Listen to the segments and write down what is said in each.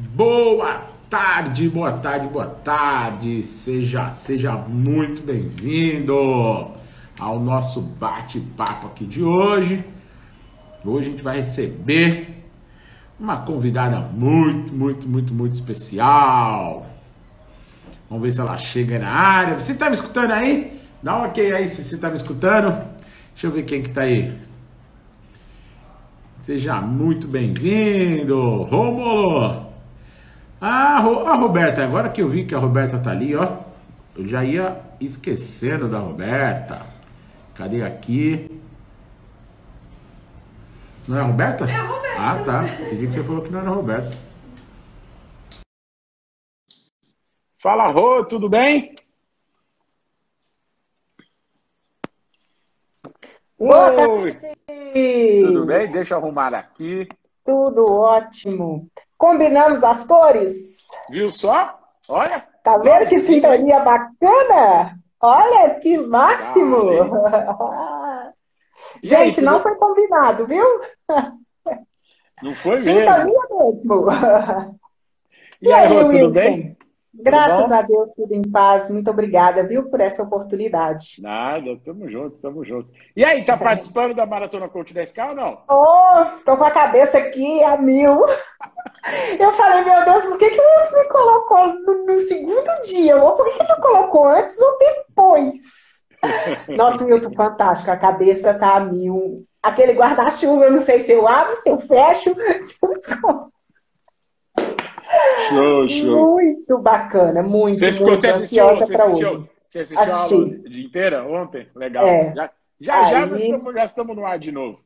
Boa tarde, boa tarde, boa tarde. Seja muito bem-vindo ao nosso bate-papo aqui de hoje. Hoje a gente vai receber uma convidada muito especial. Vamos ver se ela chega na área. Você tá me escutando aí? Dá um ok aí se você tá me escutando. Deixa eu ver quem que tá aí. Seja muito bem-vindo, Rômulo. A Roberta, agora que eu vi que a Roberta tá ali, ó, eu já ia esquecendo da Roberta. Cadê aqui? Não é a Roberta? É a Roberta. Ah, tá. Entendi que você falou que não era a Roberta. Fala, Rô, tudo bem? Boa Oi, tudo tarde! bem? Deixa eu arrumar aqui. Tudo ótimo. Combinamos as cores? Viu só? Olha, Tá vendo que igualzinho, hein? sintonia bacana? Olha que máximo! Vale. E aí, Gente, não tudo... foi combinado, viu? Não foi mesmo? Sintonia mesmo. E E aí, aí, Rô, tudo Wilton? bem? Tudo Graças a bom? Deus, tudo em paz. Muito obrigada, viu, por essa oportunidade. Nada, tamo junto, tamo junto. E aí, tá participando da Maratona Coach 10K ou não? Tô com a cabeça aqui a mil. Eu falei, meu Deus, por que que o outro me colocou no segundo dia? Ou por que que não colocou antes ou depois? Nossa, Milton, fantástico. A cabeça tá a mil. Aquele guarda-chuva, eu não sei se eu abro, se eu fecho, se eu escondo. Show. Muito bacana, Você ficou, muito ansiosa para hoje. você assistiu a aula Assisti. de inteira ontem? Legal. É. Já Aí, já estamos no ar de novo.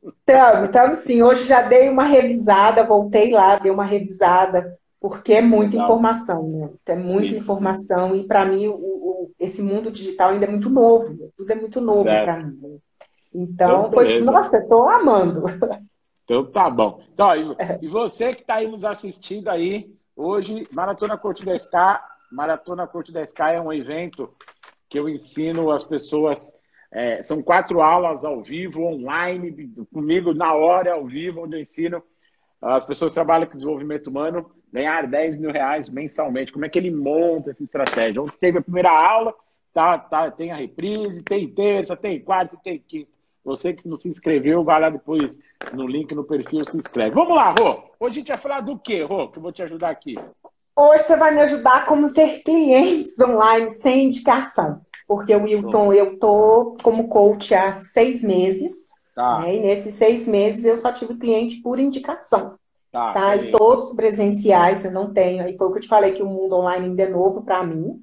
estamos sim. Hoje já dei uma revisada, voltei lá, dei uma revisada, porque é muita Legal. informação, né? É muita Sim, sim. informação, e para mim esse mundo digital ainda é muito novo, tudo é muito novo para Certo. mim, né? Então, Então, beleza. nossa, estou amando. Então tá bom. Então, e você que está aí nos assistindo aí, hoje, Maratona Coach 10K. Maratona Coach 10K é um evento que eu ensino as pessoas. São 4 aulas ao vivo, online, comigo na hora, ao vivo, onde eu ensino as pessoas que trabalham com desenvolvimento humano ganhar R$ 10.000 mensalmente. Como é que ele monta essa estratégia? Ontem teve a primeira aula, tem a reprise, tem terça, tem quarta, tem quinta. Você que não se inscreveu, vai lá depois no link no perfil e se inscreve. Vamos lá, Rô. Hoje a gente vai falar do quê, Rô? Que eu vou te ajudar aqui. Hoje você vai me ajudar a como ter clientes online sem indicação. Porque, Show. Wilton, eu estou como coach há 6 meses, Tá, né? E nesses 6 meses eu só tive cliente por indicação. Tá? E beleza. todos presenciais eu não tenho. Aí foi o que eu te falei, que o mundo online ainda é novo para mim.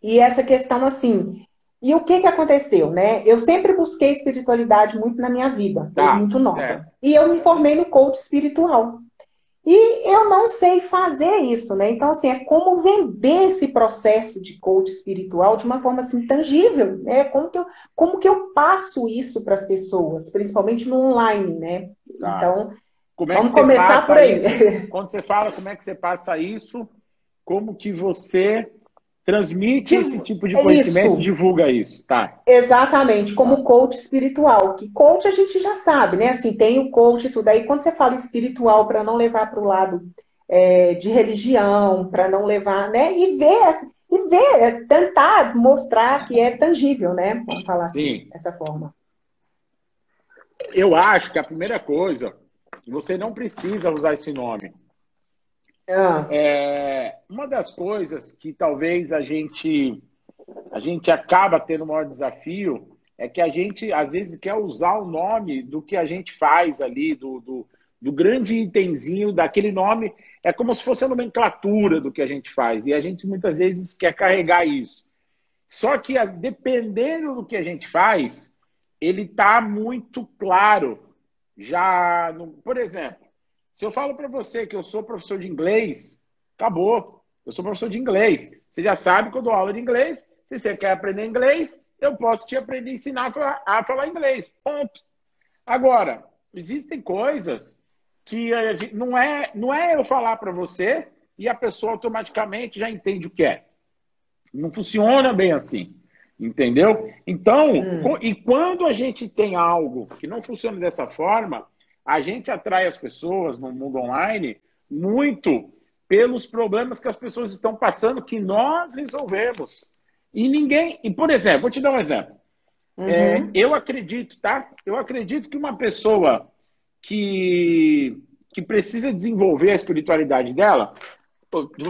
E essa questão, assim, e o que que aconteceu, né? Eu sempre busquei espiritualidade muito na minha vida, desde Tá, muito nova. certo. E eu me formei no coach espiritual. E eu não sei fazer isso, né? Então, assim, é como vender esse processo de coach espiritual de uma forma, assim, tangível, né? Como que eu passo isso para as pessoas, principalmente no online, né? Tá. Então, Como é que vamos você começar por passa aí. isso? Quando você fala como é que você passa isso, como que você transmite esse tipo de É conhecimento e isso. divulga isso? Tá, Exatamente, tá. como coach espiritual. Que coach a gente já sabe, né? Assim, tem o coach e tudo. Aí quando você fala espiritual, para não levar para o lado de religião, para não levar, né? Tentar mostrar que é tangível, né? Vamos falar assim, Sim, dessa forma. eu acho que a primeira coisa, você não precisa usar esse nome. Ah, Uma das coisas que talvez a gente acaba tendo o maior desafio é que a gente, às vezes, quer usar o nome do que a gente faz ali, do grande itemzinho, daquele nome. É como se fosse a nomenclatura do que a gente faz. E a gente, muitas vezes, quer carregar isso. Só que, dependendo do que a gente faz, ele está muito claro. Já, por exemplo, se eu falo para você que eu sou professor de inglês, acabou. Eu sou professor de inglês. Você já sabe que eu dou aula de inglês. Se você quer aprender inglês, eu posso te aprender a ensinar a falar inglês. Ponto. Agora, existem coisas que não é eu falar para você e a pessoa automaticamente já entende o que é. Não funciona bem assim. Entendeu? Então, hum, e quando a gente tem algo que não funciona dessa forma, a gente atrai as pessoas no mundo online muito pelos problemas que as pessoas estão passando, que nós resolvemos. E ninguém... E, por exemplo, vou te dar um exemplo. Eu acredito, tá? Eu acredito que uma pessoa que precisa desenvolver a espiritualidade dela,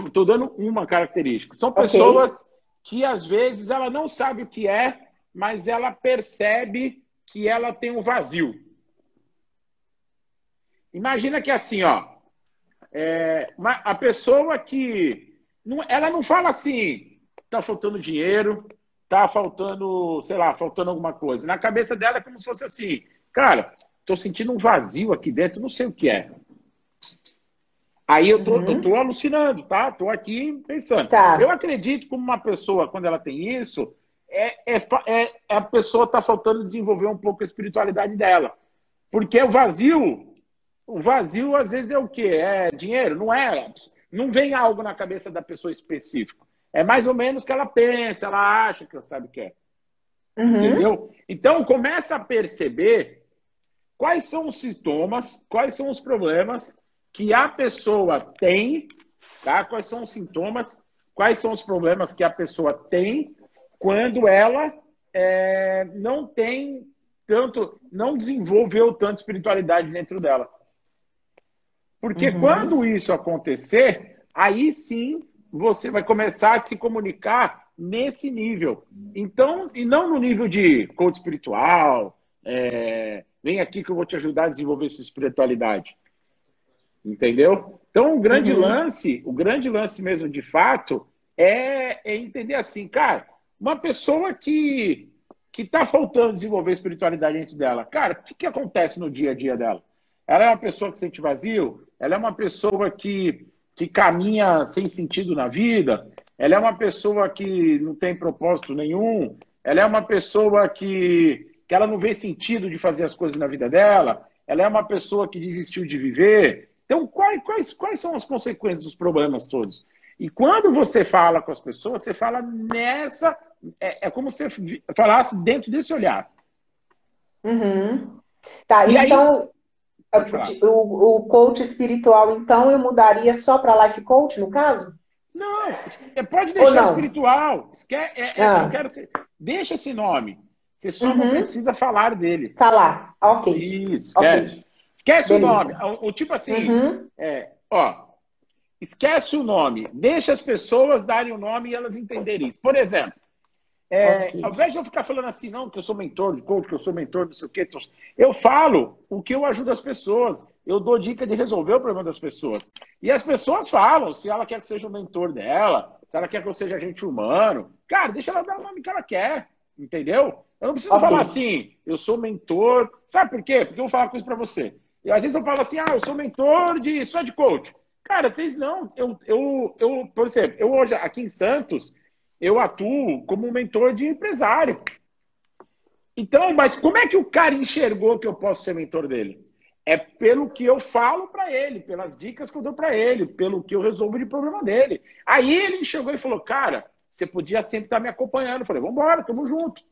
estou dando uma característica. São pessoas que, às vezes, ela não sabe o que é, mas ela percebe que ela tem um vazio. Imagina que assim, ó, a pessoa que... ela não fala assim, tá faltando dinheiro, tá faltando, sei lá, faltando alguma coisa. Na cabeça dela é como se fosse assim, cara, tô sentindo um vazio aqui dentro, não sei o que é. Aí eu tô alucinando, tá? Tô aqui pensando. Tá. Eu acredito que uma pessoa, quando ela tem isso, a pessoa tá faltando desenvolver um pouco a espiritualidade dela. Porque o vazio, às vezes, é o quê? É dinheiro? Não é. Não vem algo na cabeça da pessoa específico. É mais ou menos o que ela pensa, ela acha que ela sabe o que é. Entendeu? Então, começa a perceber quais são os sintomas, quais são os problemas que a pessoa tem, tá? Quais são os sintomas, quais são os problemas que a pessoa tem quando ela não tem tanto, não desenvolveu tanta espiritualidade dentro dela. Porque quando isso acontecer, aí sim você vai começar a se comunicar nesse nível. Então, e não no nível de coach espiritual, vem aqui que eu vou te ajudar a desenvolver sua espiritualidade. Entendeu? Então, o grande lance mesmo, de fato, é entender assim, cara, uma pessoa que está faltando desenvolver espiritualidade dentro dela, cara, o que acontece no dia a dia dela? Ela é uma pessoa que sente vazio? Ela é uma pessoa que caminha sem sentido na vida? Ela é uma pessoa que não tem propósito nenhum? Ela é uma pessoa que ela não vê sentido de fazer as coisas na vida dela? Ela é uma pessoa que desistiu de viver? Então, quais são as consequências dos problemas todos? E quando você fala com as pessoas, você fala nessa... É como se você falasse dentro desse olhar. Tá, e então... Aí, o coach espiritual, então, eu mudaria só para life coach, no caso? Não, pode deixar espiritual. Eu quero deixa esse nome. Você só não precisa falar dele. Falar, ok. Isso, esquece. Okay. Esquece Beleza. o nome. O tipo assim, esquece o nome. Deixa as pessoas darem o nome e elas entenderem isso. Por exemplo, ao invés de eu ficar falando assim, não, que eu sou mentor de coach, que eu sou mentor, não sei o quê, eu falo o que eu ajudo as pessoas. Eu dou dica de resolver o problema das pessoas. E as pessoas falam se ela quer que seja o mentor dela, se ela quer que eu seja agente humano. Cara, deixa ela dar o nome que ela quer, entendeu? Eu não preciso falar assim, eu sou mentor. Sabe por quê? Porque eu vou falar uma coisa pra você. E às vezes eu falo assim, eu sou mentor só de coach. Cara, vocês não. Por exemplo, eu hoje aqui em Santos, eu atuo como mentor de empresário. Então, mas como é que o cara enxergou que eu posso ser mentor dele? É pelo que eu falo para ele, pelas dicas que eu dou para ele, pelo que eu resolvo de problema dele. Aí ele chegou e falou, cara, você podia sempre estar me acompanhando. Eu falei, vamos embora, tamo junto.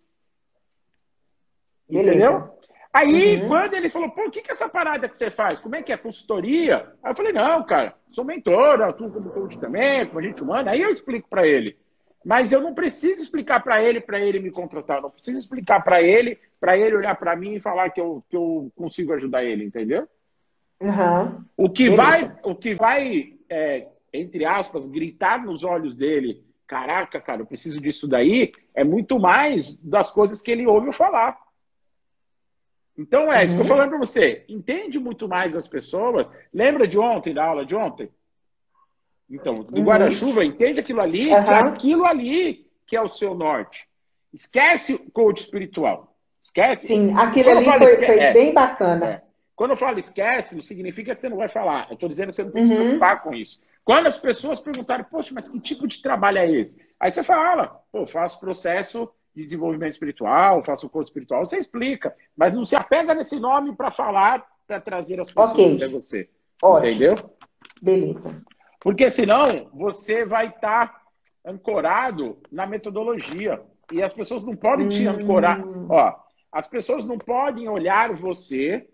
Entendeu? Aí, quando ele falou, pô, o que é essa parada que você faz? Como é que é? Consultoria? Aí eu falei, não, cara, sou mentor, atuo como coach também, como agente humano. Aí eu explico para ele. Mas eu não preciso explicar para ele me contratar. Eu não preciso explicar para ele olhar para mim e falar que eu consigo ajudar ele, entendeu? O que vai, entre aspas, gritar nos olhos dele, caraca, cara, eu preciso disso daí, é muito mais das coisas que ele ouve eu falar. Então isso que eu tô falando para você. Entende muito mais as pessoas. Lembra de ontem, da aula de ontem? Então, do guarda-chuva, entende aquilo ali, que é aquilo ali que é o seu norte. Esquece o coach espiritual. Esquece. Sim, aquilo ali foi bem bacana. Quando eu falo esquece, não significa que você não vai falar. Eu estou dizendo que você não tem que se preocupar com isso. Quando as pessoas perguntarem, poxa, mas que tipo de trabalho é esse? Aí você fala, pô, faço processo de desenvolvimento espiritual, faço coach espiritual, você explica. Mas não se apega nesse nome para falar, para trazer as pessoas até você. Ótimo. Entendeu? Beleza. Porque senão você vai estar ancorado na metodologia. E as pessoas não podem te ancorar. Ó, as pessoas não podem olhar você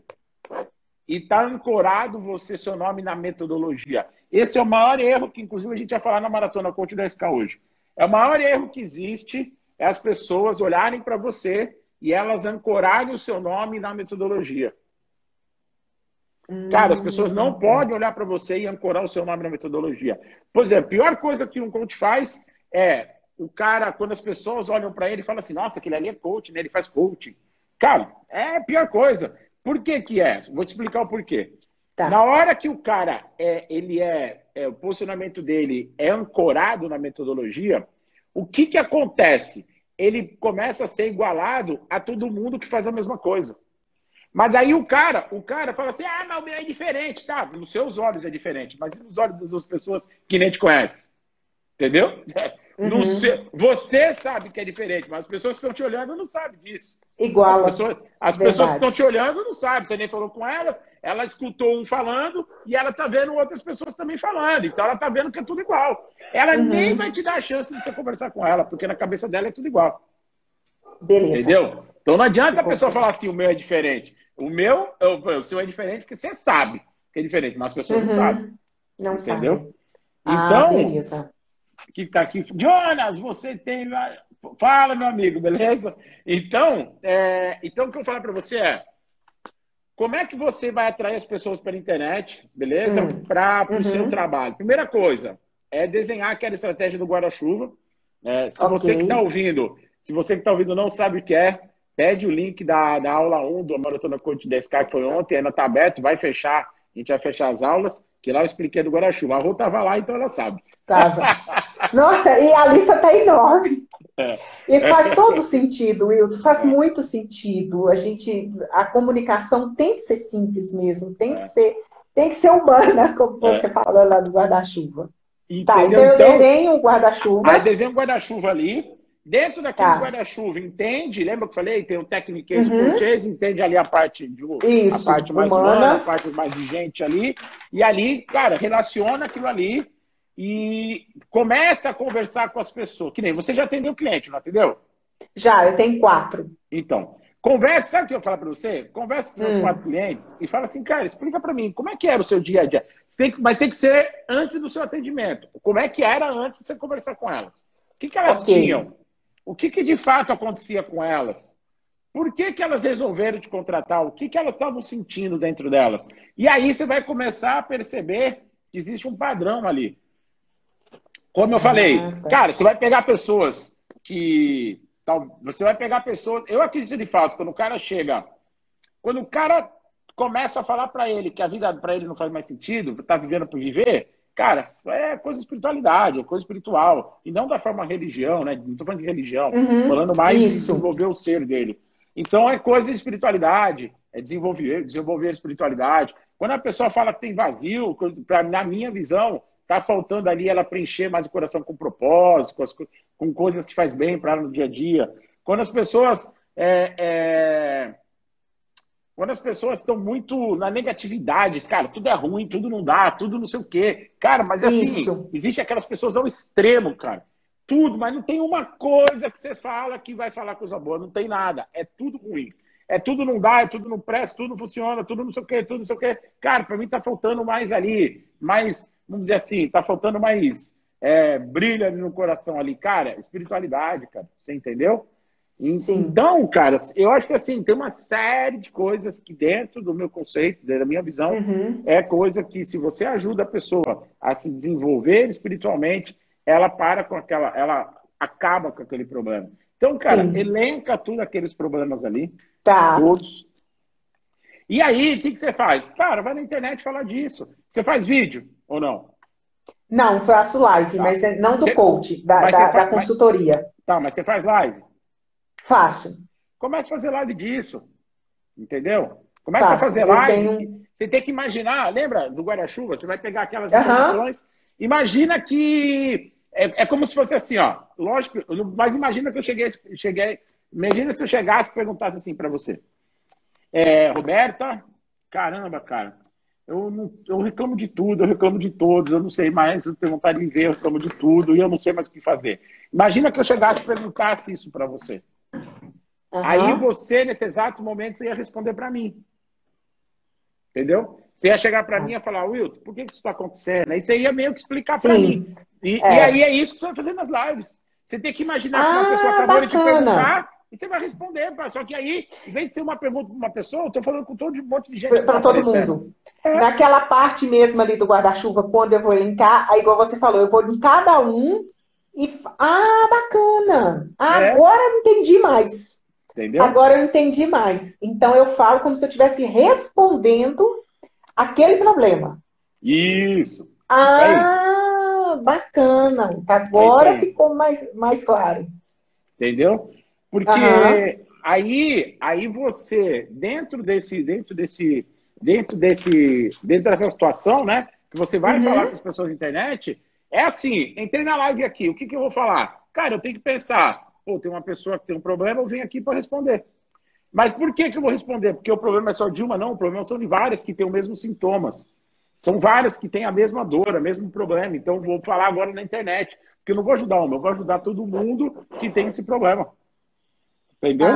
e está ancorado você, seu nome na metodologia. Esse é o maior erro que, inclusive, a gente vai falar na Maratona Coach 10K hoje. É o maior erro que existe, é as pessoas olharem para você e elas ancorarem o seu nome na metodologia. Cara, as pessoas não podem olhar para você e ancorar o seu nome na metodologia. Por exemplo, a pior coisa que um coach faz é o cara, quando as pessoas olham para ele e falam assim, nossa, aquele ali é coach, né? Ele faz coaching. Cara, é a pior coisa. Por que que é? Vou te explicar o porquê. Tá. Na hora que o cara, o posicionamento dele é ancorado na metodologia, o que que acontece? Ele começa a ser igualado a todo mundo que faz a mesma coisa. Mas aí o cara fala assim, ah, mas o meu é diferente, tá? Nos seus olhos é diferente, mas e nos olhos das outras pessoas que nem te conhecem? Entendeu? Uhum. Você sabe que é diferente, mas as pessoas que estão te olhando não sabem disso. Igual. As pessoas que estão te olhando não sabem, você nem falou com elas, ela escutou um falando e ela tá vendo outras pessoas também falando, então ela tá vendo que é tudo igual. Ela nem vai te dar a chance de você conversar com ela, porque na cabeça dela é tudo igual. Beleza. Entendeu? Então não adianta a pessoa falar assim, o meu é diferente. O seu é diferente porque você sabe que é diferente, mas as pessoas não sabem. Não entendeu? sabem. Então, beleza. que tá aqui, Jonas, você tem... Fala, meu amigo, beleza? Então, o que eu falo para você é, como é que você vai atrair as pessoas pela internet, beleza? Para o seu trabalho. Primeira coisa, é desenhar aquela estratégia do guarda-chuva. Você que está ouvindo, se você que está ouvindo não sabe o que é, pede o link da aula 1 do Maratona Coach 10K, que foi ontem, ainda está aberto, vai fechar, a gente vai fechar as aulas, que lá eu expliquei do guarda-chuva. A Rô estava lá, então ela sabe. Tava. Nossa, e a lista está enorme. E faz todo sentido, Wilton, faz muito sentido. A comunicação tem que ser simples mesmo, tem que ser humana, como você falou lá do guarda-chuva. Tá, então eu desenho o guarda-chuva. Aí desenho o guarda-chuva ali. Dentro daquele guarda-chuva, entende? Lembra que eu falei? Tem o Technique Purchase, entende ali a parte a parte mais humana, a parte mais vigente ali. E ali, cara, relaciona aquilo ali e começa a conversar com as pessoas. Que nem você já atendeu o cliente, não atendeu? Já, eu tenho 4. Então, conversa, sabe o que eu falo para você? Conversa com os seus 4 clientes e fala assim, cara, explica para mim, como é que era o seu dia a dia? Mas tem que ser antes do seu atendimento. Como é que era antes de você conversar com elas? O que elas tinham? O que de fato acontecia com elas? Por que elas resolveram te contratar? O que elas estavam sentindo dentro delas? E aí você vai começar a perceber que existe um padrão ali. Como eu falei, cara, você vai pegar pessoas que... Você vai pegar pessoas... Eu acredito de fato, quando o cara chega... Quando o cara começa a falar para ele que a vida para ele não faz mais sentido, tá vivendo por viver... Cara, é coisa de espiritualidade, é coisa espiritual. E não da forma religião, né? Não estou falando de religião. Falando mais de desenvolver o ser dele. Então, é coisa de espiritualidade. É desenvolver a espiritualidade. Quando a pessoa fala que tem vazio, na minha visão, está faltando ali ela preencher mais o coração com propósito, com coisas que faz bem para ela no dia a dia. Quando as pessoas... Quando as pessoas estão muito na negatividade, cara, tudo é ruim, tudo não dá, tudo não sei o quê. Cara, mas assim, existe aquelas pessoas ao extremo, cara. Tudo, mas não tem uma coisa que você fala que vai falar coisa boa. Não tem nada. É tudo ruim. É tudo não dá, é tudo não presta, tudo não funciona, tudo não sei o quê, tudo não sei o quê. Cara, pra mim tá faltando mais ali, vamos dizer assim, tá faltando mais brilho ali no coração ali. Cara, espiritualidade, cara. Você entendeu? Então, cara, eu acho que assim, tem uma série de coisas que dentro do meu conceito, da minha visão, é coisa que se você ajuda a pessoa a se desenvolver espiritualmente, ela acaba com aquele problema. Então, cara, elenca tudo aqueles problemas ali, todos. E aí, o que você faz? Cara, vai na internet falar disso. Você faz vídeo ou não? Não, faço live, mas não do coach, da consultoria. Mas você faz live? Faço. Comece a fazer live disso, entendeu? Comece a fazer live. Você tem que imaginar, lembra do guarda-chuva? Você vai pegar aquelas informações. Imagina que é como se fosse assim, ó. Lógico, mas imagina que eu cheguei. Imagina se eu chegasse e perguntasse assim para você. Roberta, caramba, cara, eu reclamo de tudo, eu reclamo de todos, eu não sei mais, eu tenho vontade de ver, eu reclamo de tudo e eu não sei mais o que fazer. Imagina que eu chegasse e perguntasse isso para você. Aí você, nesse exato momento, você ia responder para mim. entendeu? Você ia chegar para mim e falar, Wilton, por que isso está acontecendo? Aí você ia meio que explicar para Sim. mim. E aí é isso que você vai fazer nas lives. Você tem que imaginar que uma pessoa acabou de te perguntar e você vai responder. Só que aí, em vez de ser uma pergunta para uma pessoa, eu estou falando com todo um monte de gente que Para está todo aparecendo. mundo. Naquela parte mesmo ali do guarda-chuva, quando eu vou linkar, aí igual você falou, eu vou em cada um e... bacana! Agora eu entendi mais. Entendeu? Agora eu entendi mais. Então eu falo como se eu estivesse respondendo aquele problema. Isso. Isso aí. Bacana. Agora ficou mais claro. Entendeu? Porque aí você, dentro dessa situação, né? Que você vai falar com as pessoas na internet, é assim, entrei na live aqui, o que eu vou falar? Cara, eu tenho que pensar, pô, tem uma pessoa que tem um problema, eu venho aqui para responder. Mas por que eu vou responder? Porque o problema é só de uma, não, o problema são de várias que têm os mesmos sintomas. São várias que têm a mesma dor, o mesmo problema. Então, eu vou falar agora na internet. Porque eu não vou ajudar uma, eu vou ajudar todo mundo que tem esse problema. Entendeu?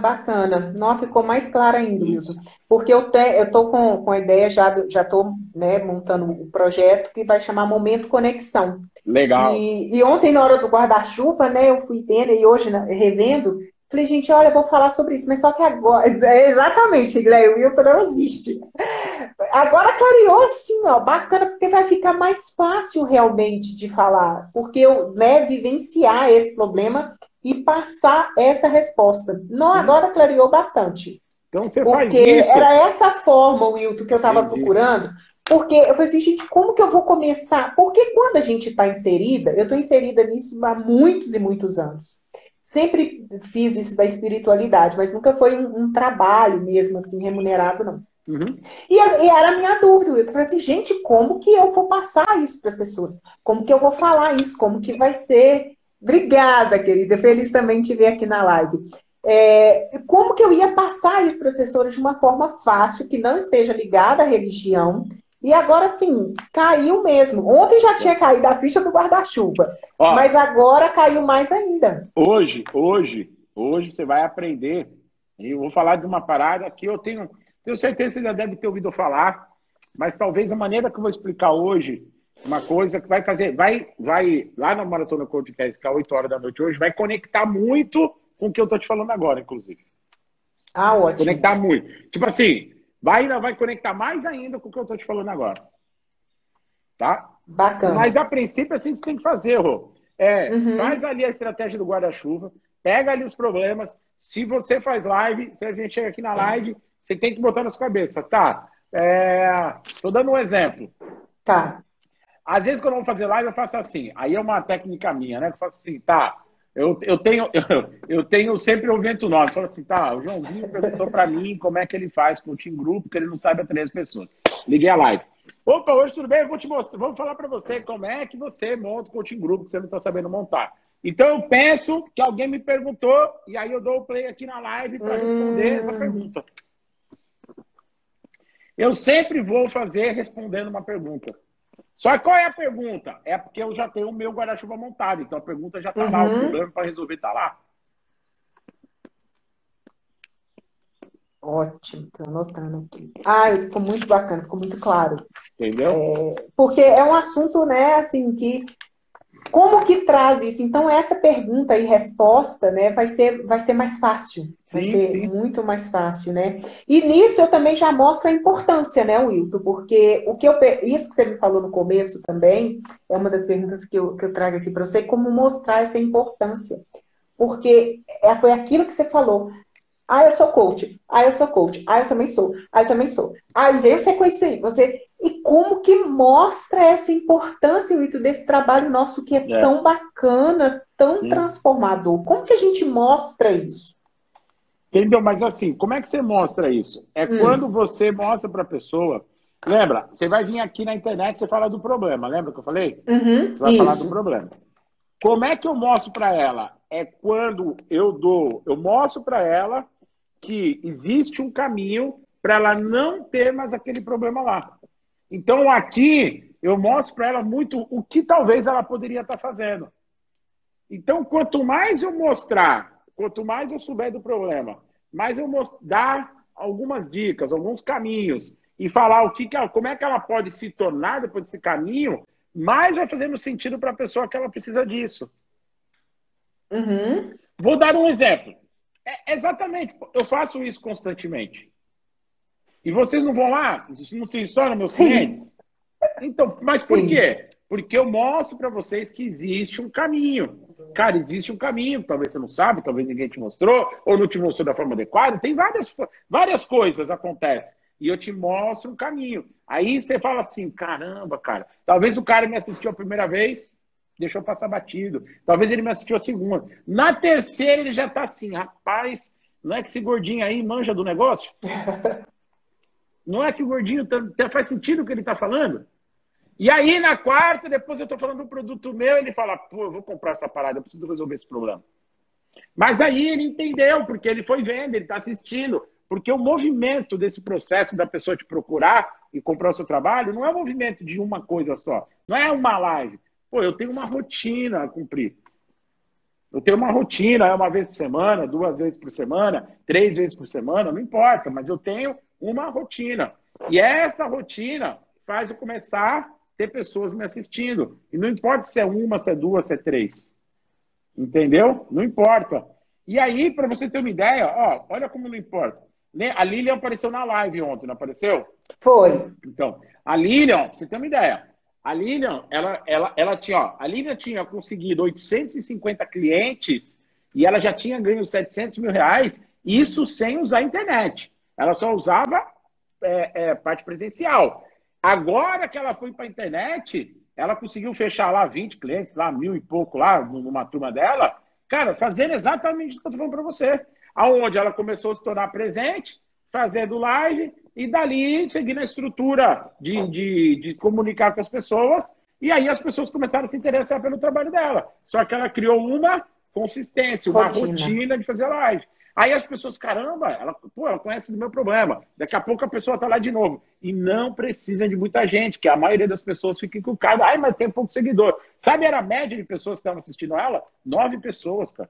Bacana. Não, ficou mais claro ainda, Wilton. Porque eu tô com a ideia, já tô, né, montando o projeto que vai chamar Momento Conexão. Legal. E ontem, na hora do guarda-chuva, né, eu fui vendo e hoje, revendo, falei, gente, olha, eu vou falar sobre isso, mas só que agora... Exatamente, o Wilton não existe. Agora clareou assim, ó, bacana, porque vai ficar mais fácil realmente de falar, porque eu, né, vivenciar esse problema e passar essa resposta. Não, agora clareou bastante. Então você porque faz isso. Era essa forma, Wilton, que eu estava procurando, porque eu falei assim, gente, como que eu vou começar? Porque quando a gente está inserida, eu estou inserida nisso há muitos e muitos anos. Sempre fiz isso da espiritualidade, mas nunca foi um trabalho mesmo, assim, remunerado, não. E era a minha dúvida. Eu falei assim, gente, como que eu vou passar isso para as pessoas? Como que eu vou falar isso? Como que vai ser? Obrigada, querida. Feliz também te ver aqui na live. Como que eu ia passar isso para as pessoas de uma forma fácil, que não esteja ligada à religião? E agora, sim, caiu mesmo. Ontem já tinha caído a ficha do guarda-chuva, mas agora caiu mais ainda. Hoje você vai aprender. Eu vou falar de uma parada que eu tenho certeza que você já deve ter ouvido falar, mas talvez a maneira que eu vou explicar hoje, uma coisa que vai fazer, vai lá na Maratona Podcast, que é 8 horas da noite hoje, vai conectar muito com o que eu tô te falando agora, inclusive. Ótimo. Conectar muito. Tipo assim, vai conectar mais ainda com o que eu tô te falando agora. Tá? Bacana. Mas a princípio, assim, você tem que fazer, Rô. Faz ali a estratégia do guarda-chuva, pega ali os problemas. Se você faz live, se a gente chega aqui na live, você tem que botar na sua cabeça, tá? Tô dando um exemplo. Tá. Às vezes, quando eu vou fazer live, eu faço assim. Aí é uma técnica minha, né? Eu faço assim, tá? Eu tenho sempre o vento nome. Eu falo assim, tá? O Joãozinho perguntou pra mim como é que ele faz com o Team Group, que ele não sabe atender as pessoas. Liguei a live. Opa, hoje tudo bem? Eu vou te mostrar. Vou falar pra você como é que você monta o coaching group, que você não tá sabendo montar. Então, eu penso que alguém me perguntou, e aí eu dou o play aqui na live para responder essa pergunta. Eu sempre vou fazer respondendo uma pergunta. Só que qual é a pergunta? É porque eu já tenho o meu guarda-chuva montado, então a pergunta já está lá, o problema para resolver está lá. Ótimo, estou anotando aqui. Ficou muito bacana, ficou muito claro. Entendeu? Porque é um assunto, né, assim, que... Como que traz isso? Então, essa pergunta e resposta, né, vai ser mais fácil. Vai ser muito mais fácil, né? E nisso eu também já mostro a importância, né, Wilton? Porque isso que você me falou no começo também, é uma das perguntas que eu trago aqui para você, como mostrar essa importância. Porque foi aquilo que você falou. Eu sou coach. Eu sou coach. Eu também sou. Eu também sou. Veio sequência aí. E como que mostra essa importância, Wilton, desse trabalho nosso que é tão bacana, tão transformador? Como que a gente mostra isso? Entendeu? Mas assim, como é que você mostra isso? Quando você mostra para a pessoa... Lembra? Você vai vir aqui na internet e você fala do problema. Lembra que eu falei? Você vai falar do problema. Como é que eu mostro para ela? Quando eu mostro para ela que existe um caminho para ela não ter mais aquele problema lá. Então, aqui, eu mostro para ela muito o que talvez ela poderia estar fazendo. Então, quanto mais eu mostrar, quanto mais eu souber do problema, mais eu dar algumas dicas, alguns caminhos, e falar como é que ela pode se tornar depois desse caminho, mais vai fazendo sentido para a pessoa que ela precisa disso. Uhum. Vou dar um exemplo. Exatamente, eu faço isso constantemente. E vocês não vão lá, não se tornam meus Sim, clientes? Então, mas por sim. quê? Porque eu mostro para vocês que existe um caminho. Cara, existe um caminho. Talvez você não sabe, talvez ninguém te mostrou, ou não te mostrou da forma adequada. Tem várias coisas acontecem. E eu te mostro um caminho. Aí você fala assim, caramba, cara. Talvez o cara me assistiu a primeira vez, deixou passar batido. Talvez ele me assistiu a segunda. Na terceira ele já tá assim, rapaz, não é que esse gordinho aí manja do negócio? Não é que o gordinho faz sentido o que ele tá falando? E aí, na quarta, depois eu tô falando do produto meu, ele fala, pô, eu vou comprar essa parada, eu preciso resolver esse problema. Mas aí ele entendeu, porque ele foi vendo, ele está assistindo. Porque o movimento desse processo da pessoa te procurar e comprar o seu trabalho não é um movimento de uma coisa só. Não é uma live. Pô, eu tenho uma rotina a cumprir. Eu tenho uma rotina, é uma vez por semana, 2 vezes por semana, 3 vezes por semana, não importa, mas eu tenho uma rotina. E essa rotina faz eu começar a ter pessoas me assistindo. E não importa se é uma, se é duas, se é três. Entendeu? Não importa. E aí, para você ter uma ideia, ó, olha como não importa. A Lilian apareceu na live ontem, não apareceu? Foi. Então, a Lilian, pra você ter uma ideia, a Lilian, ela tinha, ó, a Lilian tinha conseguido 850 clientes e ela já tinha ganho 700 mil reais, isso sem usar a internet. Ela só usava parte presencial. Agora que ela foi para a internet, ela conseguiu fechar lá 20 clientes, lá 1.000 e pouco lá, numa turma dela, cara, fazendo exatamente isso que eu tô falando para você. Aonde ela começou a se tornar presente, fazendo live, e dali seguir na estrutura de comunicar com as pessoas, e aí as pessoas começaram a se interessar pelo trabalho dela. Só que ela criou uma consistência, uma rotina de fazer live. Aí as pessoas, caramba, ela conhece do meu problema. Daqui a pouco a pessoa está lá de novo. E não precisa de muita gente, que a maioria das pessoas fica encucada. Ai, mas tem pouco seguidor. Sabe, era a média de pessoas que estavam assistindo ela? 9 pessoas, cara.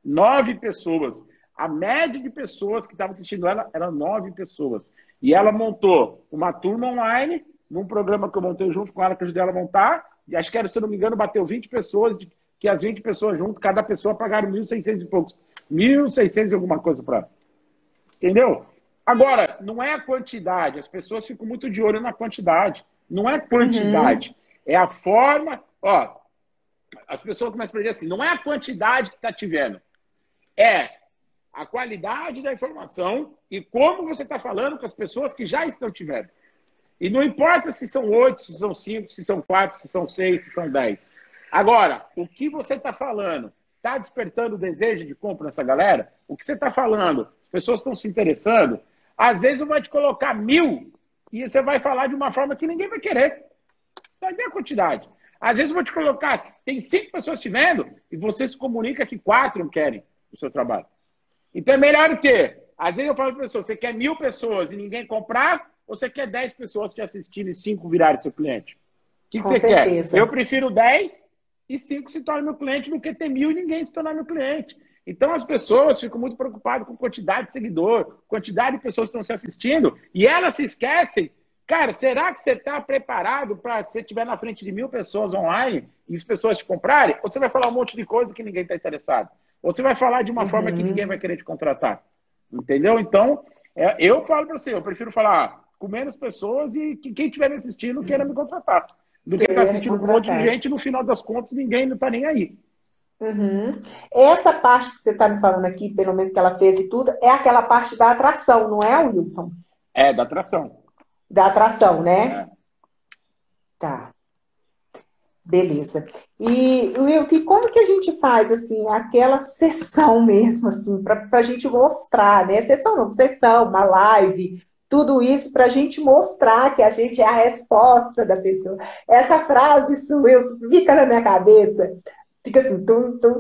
9 pessoas. A média de pessoas que estavam assistindo ela era 9 pessoas. E ela montou uma turma online, num programa que eu montei junto com ela, que eu ajudei ela a montar. E acho que era, se eu não me engano, bateu 20 pessoas, que as 20 pessoas junto, cada pessoa pagaram 1.600 e poucos. 1.600 e alguma coisa para ela. Entendeu? Agora, não é a quantidade. As pessoas ficam muito de olho na quantidade. Não é quantidade. É a forma... Ó, as pessoas começam a dizer assim, não é a quantidade que está te vendo. É a qualidade da informação e como você está falando com as pessoas que já estão te vendo. E não importa se são 8, se são 5, se são 4, se são 6, se são 10. Agora, o que você está falando está despertando o desejo de compra nessa galera? O que você está falando? As pessoas estão se interessando? Às vezes eu vou te colocar 1.000 e você vai falar de uma forma que ninguém vai querer. Vai ver a quantidade. Às vezes eu vou te colocar, tem 5 pessoas te vendo e você se comunica que 4 não querem o seu trabalho. Então é melhor o quê? Às vezes eu falo para a pessoa, você quer 1.000 pessoas e ninguém comprar, ou você quer 10 pessoas te assistindo e 5 virarem seu cliente? O que você quer? Eu prefiro 10 e 5 se tornam meu cliente do que ter 1.000 e ninguém se tornar meu cliente. Então as pessoas ficam muito preocupadas com quantidade de seguidor, quantidade de pessoas que estão se assistindo, e elas se esquecem. Cara, será que você está preparado para, se você estiver na frente de 1.000 pessoas online e as pessoas te comprarem? Ou você vai falar um monte de coisa que ninguém está interessado? Ou você vai falar de uma forma que ninguém vai querer te contratar? Entendeu? Então, eu falo para você, eu prefiro falar com menos pessoas e que quem estiver me assistindo queira me contratar. Do que estar assistindo com um monte de gente e no final das contas ninguém não está nem aí. Essa parte que você está me falando aqui, pelo menos que ela fez e tudo, é aquela parte da atração, não é, Wilton? É, da atração. Da atração, né? Tá. Beleza. E, Wilton, como que a gente faz, assim, aquela sessão mesmo, assim, para a gente mostrar, né? Sessão não, sessão, uma live, tudo isso para a gente mostrar que a gente é a resposta da pessoa. Essa frase, isso, Wilton, fica na minha cabeça. Fica assim,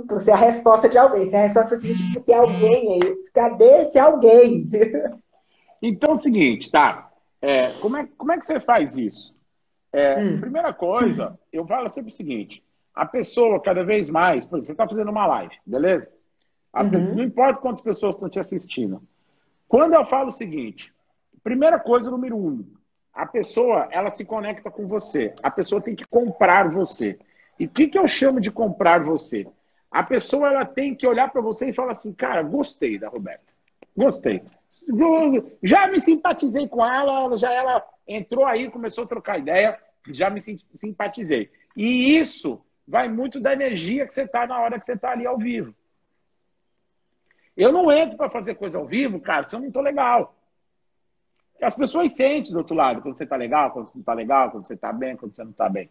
você é a resposta de alguém. Você é a resposta de que alguém é esse. Cadê esse alguém? Então é o seguinte, tá? Como é que você faz isso? Primeira coisa, eu falo sempre o seguinte, a pessoa cada vez mais, por exemplo, você está fazendo uma live, beleza? Não importa quantas pessoas estão te assistindo. Quando eu falo o seguinte, Primeira coisa, número 1. A pessoa, ela se conecta com você. A pessoa tem que comprar você. E o que eu chamo de comprar você? A pessoa, ela tem que olhar para você e falar assim, cara, gostei da Roberta. Gostei. Já me simpatizei com ela, ela entrou aí, começou a trocar ideia, já me simpatizei. E isso vai muito da energia que você está na hora que você está ali ao vivo. Eu não entro para fazer coisa ao vivo, cara, se eu não estou legal. As pessoas sentem do outro lado, quando você está legal, quando você não está legal, quando você está bem, quando você não está bem.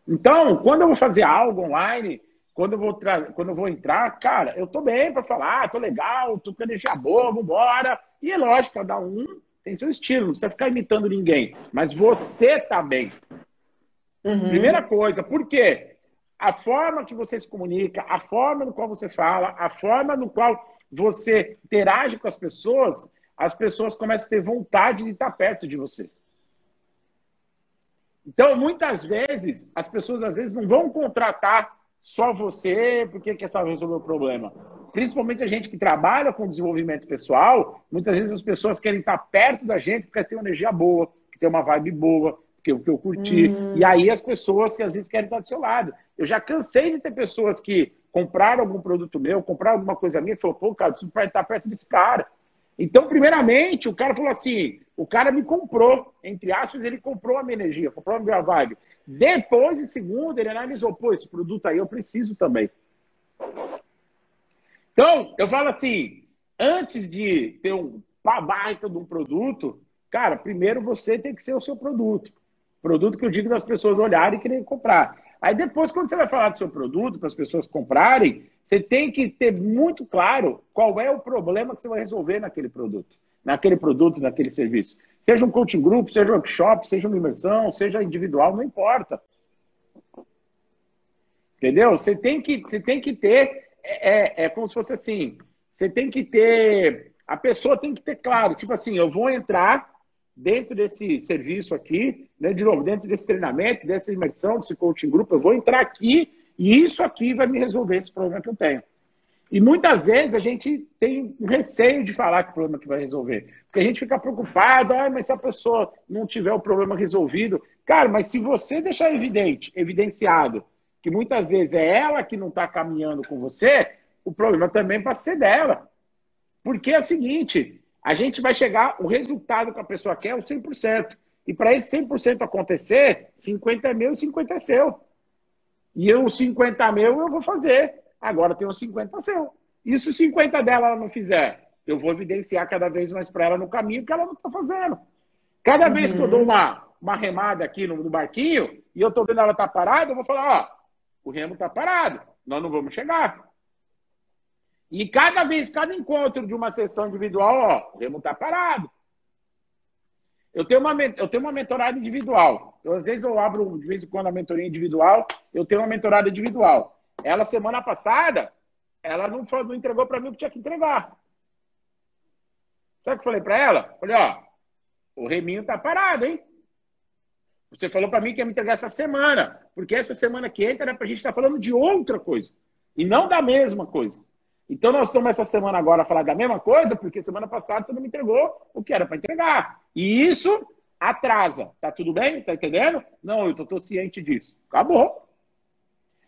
Então, quando eu vou fazer algo online, quando eu vou entrar, cara, eu tô bem para falar, tô legal, tô com energia boa, vambora. E é lógico, cada um tem seu estilo, não precisa ficar imitando ninguém. Mas você tá bem. Primeira coisa, por quê? A forma que você se comunica, a forma no qual você fala, a forma no qual você interage com as pessoas começam a ter vontade de estar perto de você. Então, muitas vezes, as pessoas às vezes não vão contratar só você porque quer saber resolver o problema. Principalmente a gente que trabalha com desenvolvimento pessoal, muitas vezes as pessoas querem estar perto da gente porque tem uma energia boa, que tem uma vibe boa, que eu curti. E aí as pessoas que às vezes querem estar do seu lado. Eu já cansei de ter pessoas que compraram algum produto meu, compraram alguma coisa minha e falaram, pô, cara, eu preciso estar perto desse cara. Então, primeiramente, o cara falou assim, o cara me comprou, entre aspas, ele comprou a minha energia, comprou a minha vibe. Depois, em segundo, ele analisou, pô, esse produto aí eu preciso também. Então, eu falo assim, antes de ter um baita de um produto, cara, primeiro você tem que ser o seu produto. Produto que eu digo das pessoas olharem e quererem comprar. Aí depois, quando você vai falar do seu produto, para as pessoas comprarem, você tem que ter muito claro qual é o problema que você vai resolver naquele produto, naquele serviço. Seja um coaching group, seja um workshop, seja uma imersão, seja individual, não importa. Entendeu? Você tem que ter, como se fosse assim, você tem que ter, a pessoa tem que ter claro, tipo assim, eu vou entrar dentro desse serviço aqui, né, de novo, dentro desse treinamento, dessa imersão, desse coaching group, eu vou entrar aqui e isso aqui vai me resolver esse problema que eu tenho. E muitas vezes a gente tem receio de falar que o problema que vai resolver. Porque a gente fica preocupado, mas se a pessoa não tiver o problema resolvido... Cara, mas se você deixar evidenciado, que muitas vezes é ela que não está caminhando com você, o problema também vai ser dela. Porque é o seguinte, a gente vai chegar, o resultado que a pessoa quer é o 100%. E para esse 100% acontecer, 50 é meu e 50 é seu. E os 50 meu eu vou fazer. Agora tem os 50 seu. E se os 50 dela ela não fizer, eu vou evidenciar cada vez mais para ela no caminho que ela não está fazendo. Cada vez que eu dou uma remada aqui no barquinho e eu estou vendo ela tá parada, eu vou falar, ó, o remo está parado, nós não vamos chegar. E cada encontro de uma sessão individual, ó, o remo está parado. Eu tenho uma mentorada individual. Às vezes eu abro, de vez em quando, a mentoria individual. Eu tenho uma mentorada individual. Ela, semana passada, ela não entregou para mim o que tinha que entregar. Sabe o que eu falei para ela? Falei, ó, o reminho tá parado, hein? Você falou para mim que ia me entregar essa semana. Porque essa semana que entra era pra gente estar falando de outra coisa. E não da mesma coisa. Então nós estamos essa semana agora a falar da mesma coisa, porque semana passada você não me entregou o que era para entregar. E isso atrasa. Tá tudo bem? Tá entendendo? Não, eu tô ciente disso. Acabou.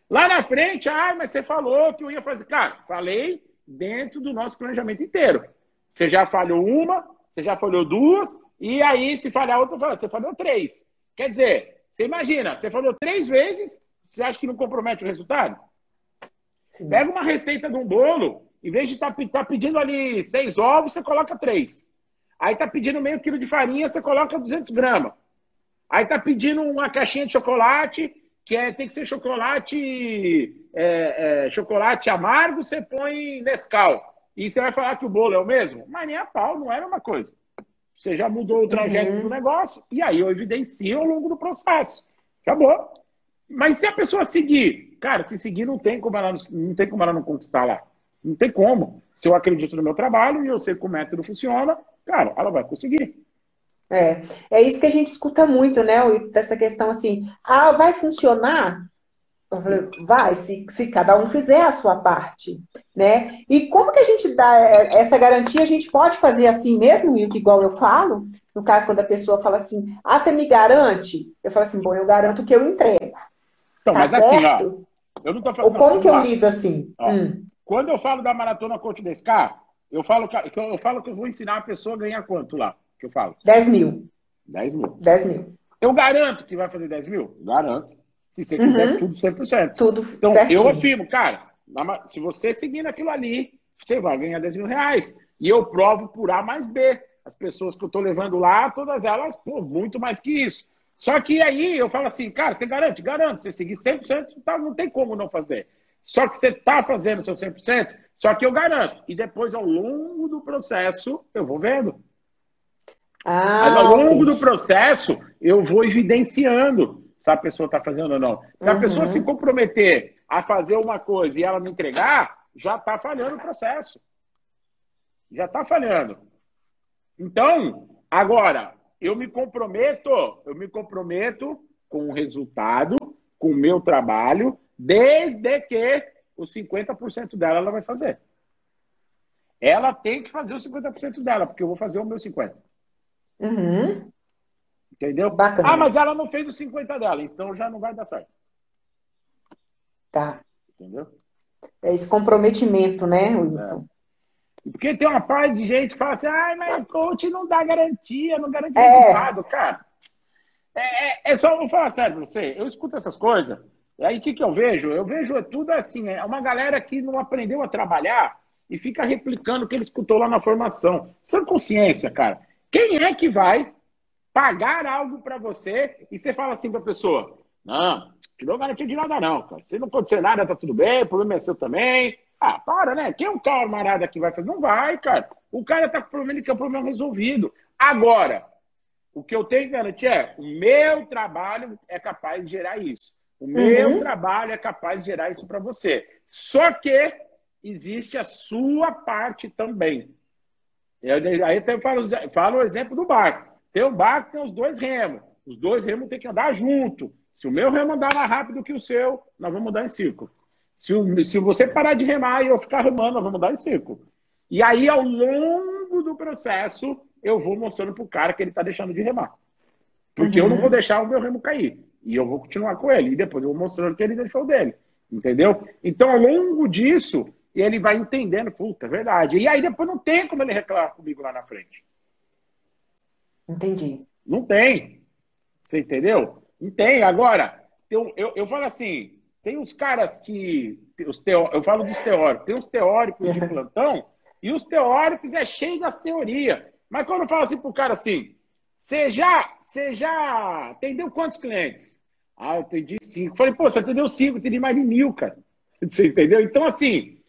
Lá na frente, mas você falou que eu ia fazer. Cara, falei dentro do nosso planejamento inteiro. Você já falhou uma, você já falhou duas, e aí se falhar outra, você falhou 3. Quer dizer, você imagina, você falou 3 vezes, você acha que não compromete o resultado? Sim. Pega uma receita de um bolo, em vez de estar pedindo ali 6 ovos, você coloca 3. Aí tá pedindo meio quilo de farinha, você coloca 200 gramas. Aí tá pedindo uma caixinha de chocolate, tem que ser chocolate amargo, você põe Nescau. E você vai falar que o bolo é o mesmo? Mas nem a pau, não era uma coisa. Você já mudou o trajeto do negócio, e aí eu evidencio ao longo do processo. Acabou. Mas se a pessoa seguir, cara, se seguir não tem como ela não conquistar lá. Não tem como. Se eu acredito no meu trabalho e eu sei que o método funciona, cara, ela vai conseguir. É isso que a gente escuta muito, né? Dessa questão assim, vai funcionar? Eu falei, vai, se cada um fizer a sua parte, né? E como que a gente dá essa garantia? A gente pode fazer assim mesmo, Will, que igual eu falo, no caso quando a pessoa fala assim, ah, você me garante? Eu falo assim, bom, eu garanto que eu entrego, Então, tá mas assim, ó, certo? eu não tô Ou falando. como Não, que eu vamos lá. lido assim? Ó, quando eu falo da Maratona Coach 10K, eu falo que eu vou ensinar a pessoa a ganhar quanto lá? Que eu falo? 10 mil. 10 mil. 10 mil. Eu garanto que vai fazer 10 mil? Garanto. Se você quiser Uhum, tudo 100%. tudo Então, eu certinho. afirmo, cara, se você seguir naquilo ali, você vai ganhar 10 mil reais. E eu provo por A mais B. As pessoas que eu estou levando lá, todas elas, pô, muito mais que isso. Só que aí eu falo assim, cara, você garante? Garanto. Você seguir 100%, tá, não tem como não fazer. Só que você está fazendo o seu 100%, só que eu garanto. E depois, ao longo do processo, eu vou vendo. Aí, ao Ah, ok. longo do processo, eu vou evidenciando se a pessoa está fazendo ou não. Se a pessoa se Uhum, comprometer a fazer uma coisa e ela não entregar, já está falhando o processo. Já está falhando. Então, agora, eu me comprometo com o resultado, com o meu trabalho, desde que os 50% dela ela vai fazer. Ela tem que fazer os 50% dela, porque eu vou fazer o meu 50%. uhum, Entendeu? Ah, bacana. mas ela não fez os 50 dela, então já não vai dar certo. Tá. Entendeu? É esse comprometimento, né, Wilton? Porque tem uma parte de gente que fala assim, ah, mas o coach não dá garantia, não garante É. resultado. Cara, é só, vou falar sério pra você, eu escuto essas coisas, e aí o que eu vejo? Eu vejo tudo assim, é uma galera que não aprendeu a trabalhar e fica replicando o que ele escutou lá na formação. Sem consciência, cara. Quem é que vai pagar algo para você e você fala assim para a pessoa, não, te dou garantia de nada não, cara. Se não acontecer nada, tá tudo bem, o problema é seu também. Ah, para, né? Quem é um camarada que vai fazer? Não vai, cara. O cara tá com o problema, ele quer o problema resolvido. Agora, o que eu tenho que garantir é, o meu trabalho é capaz de gerar isso. O meu Uhum, trabalho é capaz de gerar isso para você. Só que existe a sua parte também. Aí até falo o exemplo do barco. Tem um barco que tem os dois remos. Os dois remos têm que andar junto. Se o meu remo andar mais rápido que o seu, nós vamos andar em círculo. Se você parar de remar e eu ficar remando, nós vamos andar em círculo. E aí, ao longo do processo, eu vou mostrando para o cara que ele está deixando de remar. Porque eu não vou uhum. deixar o meu remo cair. E eu vou continuar com ele. E depois eu vou mostrando que ele deixou dele. Entendeu? Então, ao longo disso, ele vai entendendo, puta, é verdade. E aí depois não tem como ele reclamar comigo lá na frente. Entendi. Não tem. Você entendeu? Não tem. Agora, eu falo assim, tem os caras que. Eu falo dos teóricos. Tem os teóricos de plantão e os teóricos é cheio das teorias. Mas quando eu falo assim pro cara assim, você já atendeu quantos clientes? Ah, eu atendi 5. Falei, pô, você atendeu 5, eu atendi mais de 1.000, cara. Você entendeu? Então, assim,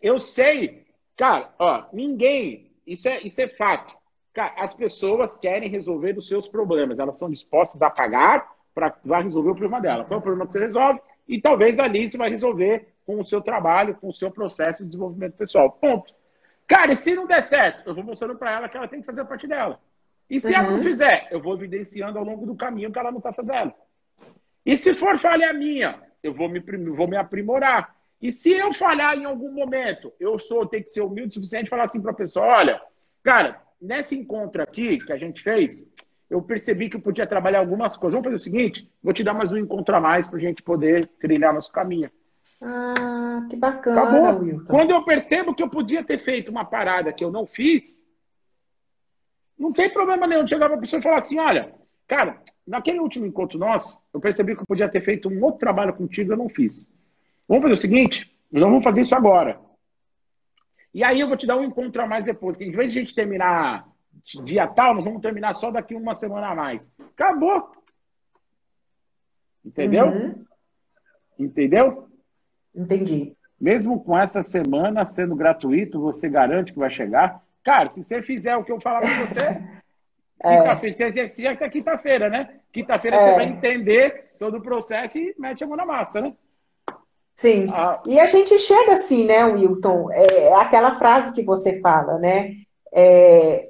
eu sei, cara, ó, ninguém, isso é fato. Cara, as pessoas querem resolver os seus problemas, elas estão dispostas a pagar para resolver o problema dela. Qual é o problema que você resolve? E talvez ali você vai resolver com o seu trabalho, com o seu processo de desenvolvimento pessoal. Ponto. Cara, e se não der certo, eu vou mostrando para ela que ela tem que fazer a parte dela. E se ela não Uhum, fizer, eu vou evidenciando ao longo do caminho que ela não está fazendo. E se for falha minha, eu vou me aprimorar. E se eu falhar em algum momento, tenho que ser humilde o suficiente e falar assim para a pessoa, olha, cara, nesse encontro aqui que a gente fez, eu percebi que eu podia trabalhar algumas coisas. Vamos fazer o seguinte, vou te dar mais um encontro a mais para a gente poder trilhar nosso caminho. ah, que bacana, Acabou. Wilton. Quando eu percebo que eu podia ter feito uma parada que eu não fiz, não tem problema nenhum de chegar para a pessoa e falar assim, olha, cara, naquele último encontro nosso, eu percebi que eu podia ter feito um outro trabalho contigo e eu não fiz. Vamos fazer o seguinte, nós vamos fazer isso agora. E aí eu vou te dar um encontro a mais depois, que em vez de a gente terminar dia tal, nós vamos terminar só daqui uma semana a mais. Acabou. Entendeu? Uhum, Entendeu? entendi. Mesmo com essa semana sendo gratuito, você garante que vai chegar? Cara, se você fizer o que eu falar para você, É, quinta-feira, você já está quinta-feira, né? Quinta-feira você vai é, entender todo o processo e mete a mão na massa, né? sim. Ah, E a gente chega assim, né, Wilton? É aquela frase que você fala, né? É,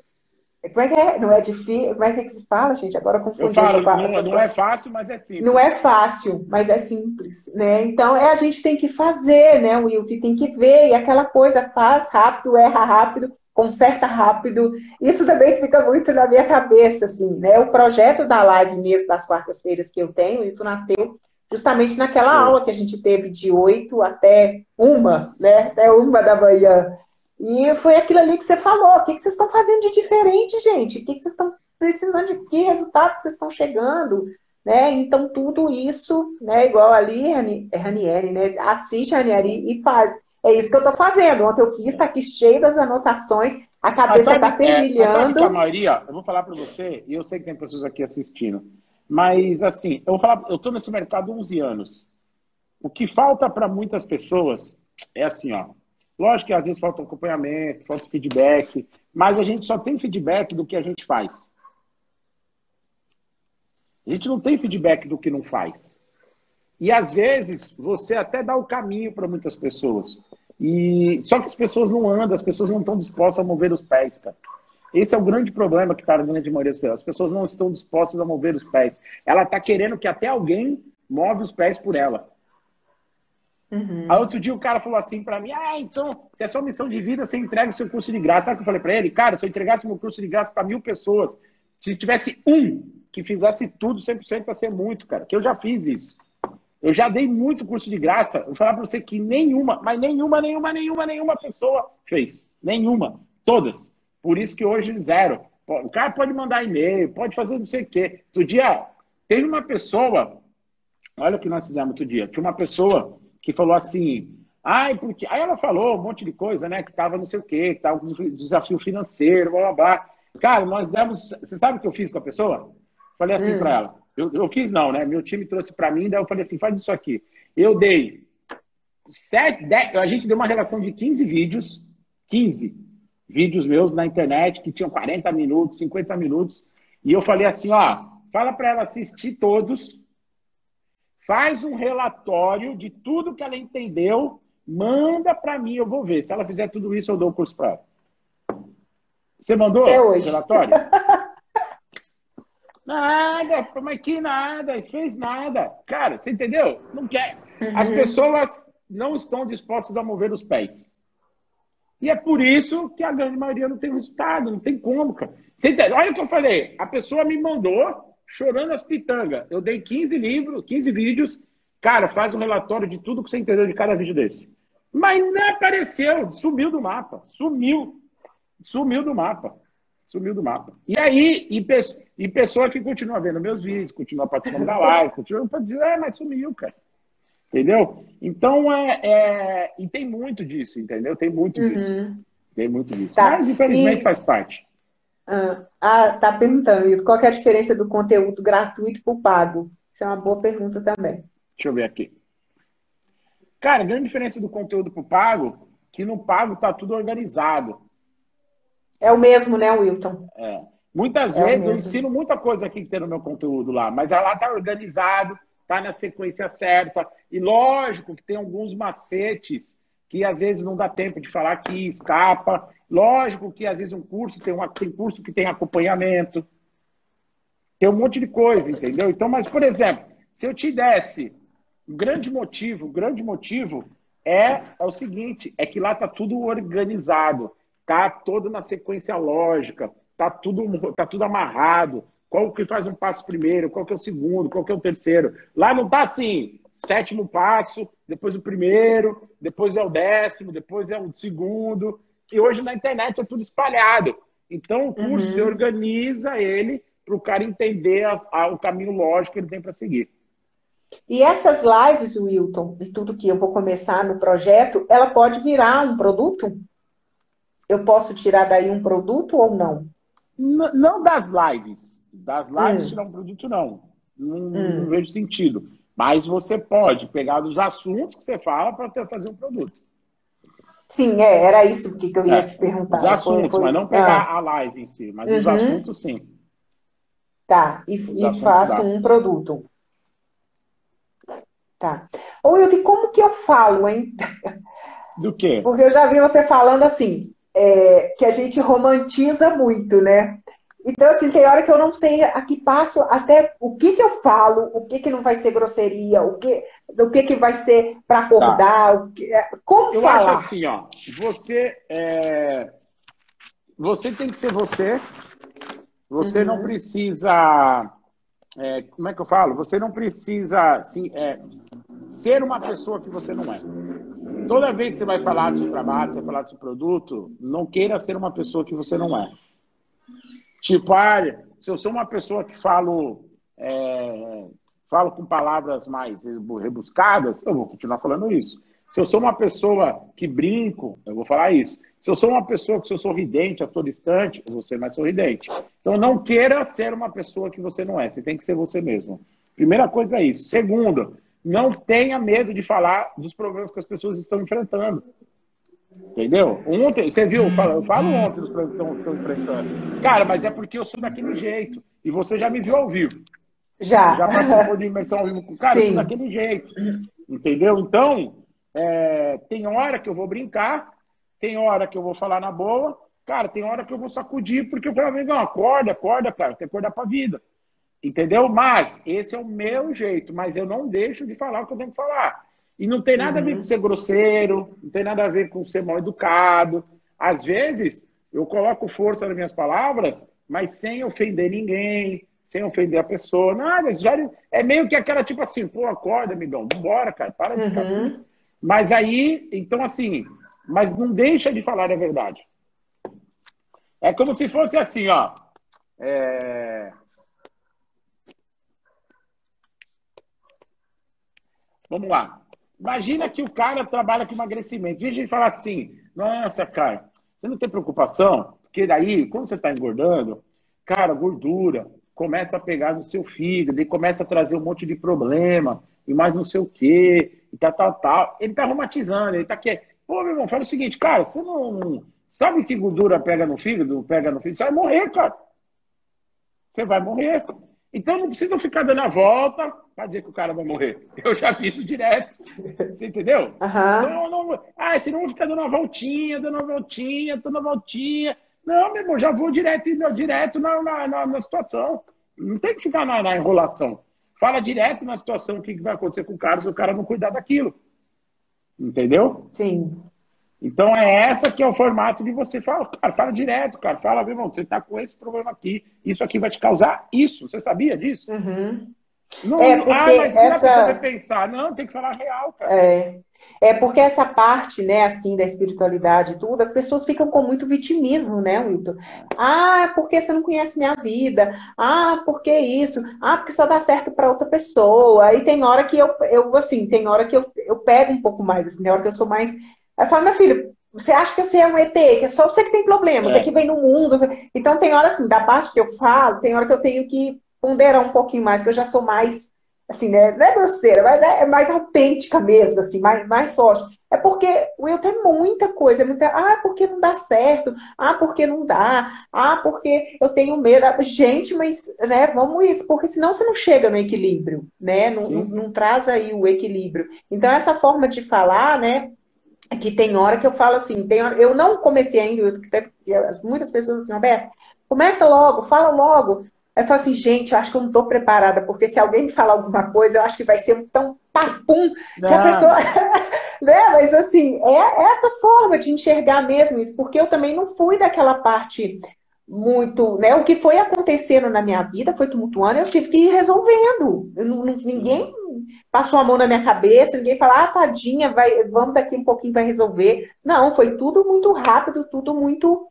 Como é que é? Não é difícil? Como é que se fala, gente? Agora eu Eu confundi. falo, não é fácil, mas é Não é simples. fácil, mas é simples, né? Então, a gente tem que fazer, né, Will? Que tem que ver, e aquela coisa, faz rápido, erra rápido, conserta rápido. Isso também fica muito na minha cabeça, assim, né? O projeto da live mesmo, das quartas-feiras que eu tenho, isso nasceu justamente naquela Foi. aula que a gente teve de 8 até 1, né? Até 1 da manhã. E foi aquilo ali que você falou. O que vocês estão fazendo de diferente, gente? O que vocês estão precisando de que resultado que vocês estão chegando? Né? Então, tudo isso, né, igual ali, Ranieri, né? Assiste a Ranieri e faz. É isso que eu estou fazendo. Ontem eu fiz, está aqui cheio das anotações, a cabeça está Mas sabe que a fervilhando. maioria, eu vou falar para você, e eu sei que tem pessoas aqui assistindo, mas assim, eu vou falar, eu estou nesse mercado há 11 anos. O que falta para muitas pessoas é assim, ó. Lógico que às vezes falta acompanhamento, falta feedback, mas a gente só tem feedback do que a gente faz. A gente não tem feedback do que não faz. E às vezes você até dá o caminho para muitas pessoas. E só que as pessoas não andam, as pessoas não estão dispostas a mover os pés, cara. Esse é o grande problema que está na grande maioria das pessoas. As pessoas não estão dispostas a mover os pés. Ela está querendo que até alguém move os pés por ela. Aí Uhum. outro dia o cara falou assim para mim, então, se é sua missão de vida, você entrega o seu curso de graça. Sabe o que eu falei para ele? Cara, se eu entregasse meu curso de graça para 1.000 pessoas, se tivesse um que fizesse tudo 100% ia ser muito, cara. Que eu já fiz isso. Eu já dei muito curso de graça. Eu vou falar para você que nenhuma, mas nenhuma pessoa fez. Nenhuma. Todas. Por isso que hoje zero. O cara pode mandar e-mail, pode fazer não sei o quê. Outro dia, teve uma pessoa, olha o que nós fizemos outro dia. Tinha uma pessoa que falou assim, porque... Aí ela falou um monte de coisa, né? Que tava não sei o quê, que tava com desafio financeiro, blá, blá, blá. Cara, nós demos... Você sabe o que eu fiz com a pessoa? Falei assim para Hum. ela. Eu fiz não, né? Meu time trouxe para mim, daí eu falei assim, faz isso aqui. Eu dei 7, 10, a gente deu uma relação de 15 vídeos, 15 vídeos meus na internet, que tinham 40 minutos, 50 minutos, e eu falei assim, ó, fala para ela assistir todos, faz um relatório de tudo que ela entendeu, manda para mim, eu vou ver. Se ela fizer tudo isso, eu dou o curso para ela. Você Até mandou o hoje. relatório? Nada, mas que nada, fez nada. Cara, você entendeu? Não quer. As Uhum. pessoas não estão dispostas a mover os pés. E é por isso que a grande maioria não tem resultado, não tem como, cara. Você entende? Olha o que eu falei. A pessoa me mandou chorando as pitangas. Eu dei 15 livros, 15 vídeos. Cara, faz um relatório de tudo que você entendeu de cada vídeo desse. Mas não apareceu, sumiu do mapa. Sumiu do mapa. Sumiu do mapa. E aí, e pessoa que continua vendo meus vídeos, continua participando da live, continua, mas sumiu, cara. Entendeu? Então, e tem muito disso, entendeu? Tem muito disso. Uhum. Tem muito disso. Tá. Mas, infelizmente, E faz parte. tá perguntando, Hilton, qual que é a diferença do conteúdo gratuito para o pago? Isso é uma boa pergunta também. Deixa eu ver aqui. Cara, a grande diferença do conteúdo pro pago, que no pago tá tudo organizado. É o mesmo, né, Wilton? Muitas É o vezes eu mesmo. ensino muita coisa aqui que tem no meu conteúdo lá, mas lá tá organizado, tá na sequência certa. E lógico que tem alguns macetes que às vezes não dá tempo de falar aqui, escapa. Lógico que às vezes um curso tem curso que tem acompanhamento, tem um monte de coisa, entendeu? Então, mas, por exemplo, se eu te desse o grande motivo é o seguinte, é que lá tá tudo organizado, tá todo na sequência lógica, tá tudo amarrado, qual que faz um passo primeiro, qual que é o segundo, qual que é o terceiro. Lá não tá assim, sétimo passo, depois o primeiro, depois é o décimo, depois é o segundo, que hoje na internet é tudo espalhado. Então o curso você Uhum. organiza ele para o cara entender o caminho lógico que ele tem para seguir. E essas lives, Wilton, de tudo que eu vou começar no projeto, ela pode virar um produto? Eu posso tirar daí um produto ou não? Não das lives. Das lives tirar Hum, um produto, não. Não hum. vejo sentido. Mas você pode pegar dos assuntos que você fala para fazer um produto. Sim, era isso que eu ia te Os perguntar. assuntos, mas não pegar a live em si. Mas os Uhum, assuntos, sim. tá. Os E assuntos faço dá. um produto. Tá. Ô, Wilton, como que eu falo, hein? Do quê? Porque eu já vi você falando assim, que a gente romantiza muito, né? Então, assim, tem hora que eu não sei a que passo, até o que que eu falo, o que que não vai ser grosseria, o que que vai ser para Tá. acordar, como Eu acho falar. assim, ó, você tem que ser você, você não Uhum, precisa, como é que eu falo? Você não precisa assim, ser uma pessoa que você não é. Toda vez que você vai falar do seu trabalho, você vai falar do seu produto, não queira ser uma pessoa que você não é. Tipo, se eu sou uma pessoa que falo com palavras mais rebuscadas, eu vou continuar falando isso. Se eu sou uma pessoa que brinco, eu vou falar isso. Se eu sou uma pessoa que sou sorridente, eu estou distante, eu vou ser mais sorridente. Então, não queira ser uma pessoa que você não é. Você tem que ser você mesmo. Primeira coisa é isso. Segundo, não tenha medo de falar dos problemas que as pessoas estão enfrentando. Entendeu? Ontem, você viu, eu falo ontem dos problemas que estão enfrentando. Cara, mas é porque eu sou daquele jeito. E você já me viu ao vivo. Você já. já participou de imersão ao vivo com o cara, eu sou Sim. daquele jeito. Entendeu? Então, tem hora que eu vou brincar, tem hora que eu vou falar na boa, cara, tem hora que eu vou sacudir, porque eu falo, não, acorda, cara, tem que acordar pra vida. Entendeu? Mas esse é o meu jeito, mas eu não deixo de falar o que eu tenho que falar. E não tem nada a ver com Uhum, ser grosseiro, não tem nada a ver com ser mal educado. Às vezes, eu coloco força nas minhas palavras, mas sem ofender ninguém, sem ofender a pessoa. Nada, já é meio que aquela tipo assim, pô, acorda, amigão, vambora, cara, para de ficar assim. uhum. Mas aí, então assim, mas não deixa de falar a verdade. É como se fosse assim, ó. é, Vamos lá. Imagina que o cara trabalha com emagrecimento. E a gente fala assim, nossa, cara, você não tem preocupação? Porque daí, quando você está engordando, cara, gordura começa a pegar no seu fígado e começa a trazer um monte de problema e mais não sei o quê, e tal. Ele tá aromatizando, ele tá aqui. Pô, meu irmão, fala o seguinte, cara, você não sabe que gordura pega no fígado? Pega no fígado, você vai morrer, cara. Você vai morrer. Então não precisa ficar dando a volta para dizer que o cara vai morrer. Eu já vi isso direto. Você entendeu? Aham. Não, não. Senão eu vou ficar dando uma voltinha, dando uma voltinha. Não, meu irmão, já vou direto na situação. Não tem que ficar na enrolação. Fala direto na situação o que vai acontecer com o cara se o cara não cuidar daquilo. Entendeu? Sim. Então é essa que é o formato de você falar, cara, fala direto, cara, fala, meu irmão, você tá com esse problema aqui, isso aqui vai te causar isso, você sabia disso? Uhum. Não, É não, porque mas o que a pessoa vai essa pensar? Não, tem que falar real, cara. é, é porque essa parte, né, assim, da espiritualidade e tudo, as pessoas ficam com muito vitimismo, né, Wilton? Ah, porque você não conhece minha vida? Ah, porque isso? Ah, porque só dá certo para outra pessoa. Aí tem hora que assim, tem hora que eu pego um pouco mais, assim, tem hora que eu sou mais. Aí eu falo, meu filho, você acha que você é um ET, que é só você que tem problema, você que É, vem no mundo. Então tem hora assim, da parte que eu falo, tem hora que eu tenho que ponderar um pouquinho mais, que eu já sou mais assim, né? Não é grosseira, mas é mais autêntica mesmo, assim, mais forte. É porque o Will tem muita coisa, porque não dá certo, porque não dá, porque eu tenho medo. Gente, mas, né, vamos isso, porque senão você não chega no equilíbrio, né? Não, não, sim, não traz aí o equilíbrio. Então, essa forma de falar, né, que tem hora que eu falo assim, eu não comecei ainda, muitas pessoas assim, Roberto, começa logo, fala logo. Aí eu falo assim, gente, eu acho que eu não estou preparada, porque se alguém me falar alguma coisa, eu acho que vai ser um tão papum que a pessoa. não, Né? Mas assim, é essa forma de enxergar mesmo, porque eu também não fui daquela parte muito, né? O que foi acontecendo na minha vida foi tumultuando, eu tive que ir resolvendo. sim, Ninguém passou a mão na minha cabeça, ninguém falou, tadinha, vamos daqui um pouquinho para resolver. Não, foi tudo muito rápido, tudo muito.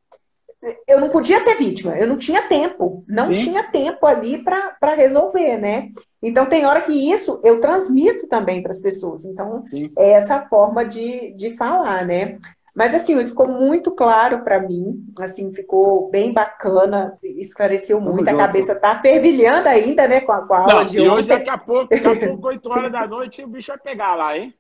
Eu não podia ser vítima, eu não tinha tempo, não sim, tinha tempo ali para resolver, né? Então tem hora que isso eu transmito também para as pessoas. Então, sim. é essa forma de falar, né? Mas assim, ficou muito claro para mim, assim, ficou bem bacana, esclareceu Tamo muito, a cabeça junto. tá fervilhando ainda, né, com a aula Não, de e hoje, ontem. daqui a pouco, 8 horas da noite, o bicho vai pegar lá, hein?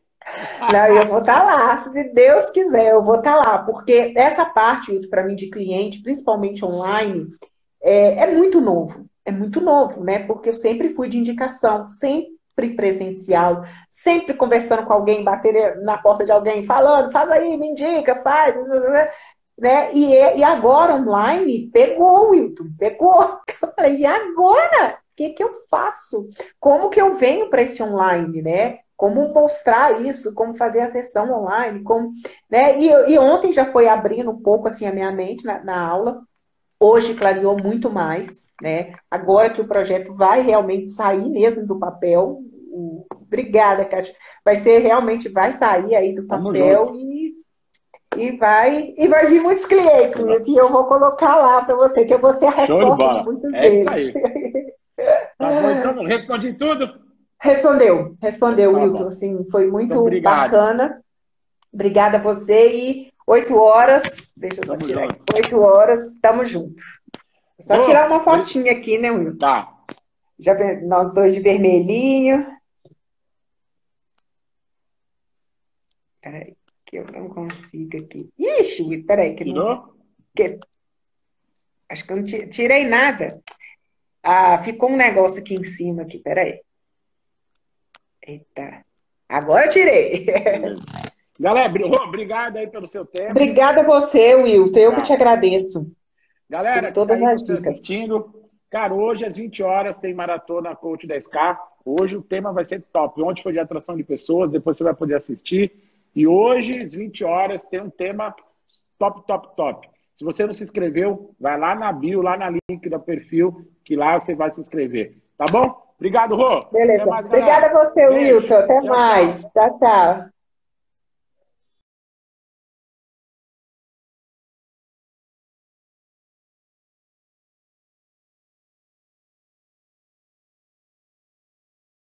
Não, eu vou estar lá, se Deus quiser, eu vou estar lá, porque essa parte, para mim, de cliente, principalmente online, é muito novo, né? Porque eu sempre fui de indicação, sempre presencial, sempre conversando com alguém, bater na porta de alguém, falando, faz aí, me indica, faz. né? E agora online pegou, Wilton, pegou. Eu falei, e agora? O que que eu faço? Como que eu venho para esse online, né? Como mostrar isso, como fazer a sessão online, como, né? E ontem já foi abrindo um pouco assim a minha mente na aula. Hoje clareou muito mais, né? Agora que o projeto vai realmente sair mesmo do papel. Obrigada, Kátia. Vai ser realmente, vai sair aí do papel e vai vir muitos clientes, Milton, e eu vou colocar lá para você, que eu vou ser a resposta de muitos deles. Isso aí. Tá bom, então, respondi tudo? Respondeu, Tá Wilton, bom. assim, foi muito Então, bacana. Obrigada a você e 8 horas, deixa eu só tirar aqui, 8 horas, tamo junto. Só tirar uma fotinha aqui, né, Wilton? Tá. Já nós dois de vermelhinho. Peraí, que eu não consigo aqui. Ixi, Wilton, peraí. Tirou? Acho que eu não tirei nada. Ah, ficou um negócio aqui em cima, aqui, peraí. Eita, agora eu tirei. Galera, obrigado aí pelo seu tempo. Obrigada a você, Wilton, eu que te agradeço. Galera, que tá aí você assistindo. Cara, hoje às 20 horas tem Maratona Coach 10K. Hoje o tema vai ser top. Ontem foi de atração de pessoas, depois você vai poder assistir. E hoje, às 20 horas, tem um tema top, top, top. Se você não se inscreveu, vai lá na bio, lá na link do perfil, que lá você vai se inscrever. Tá bom? Obrigado, Rô. Beleza. Obrigada a você, Wilton. Até mais. Tchau, tchau.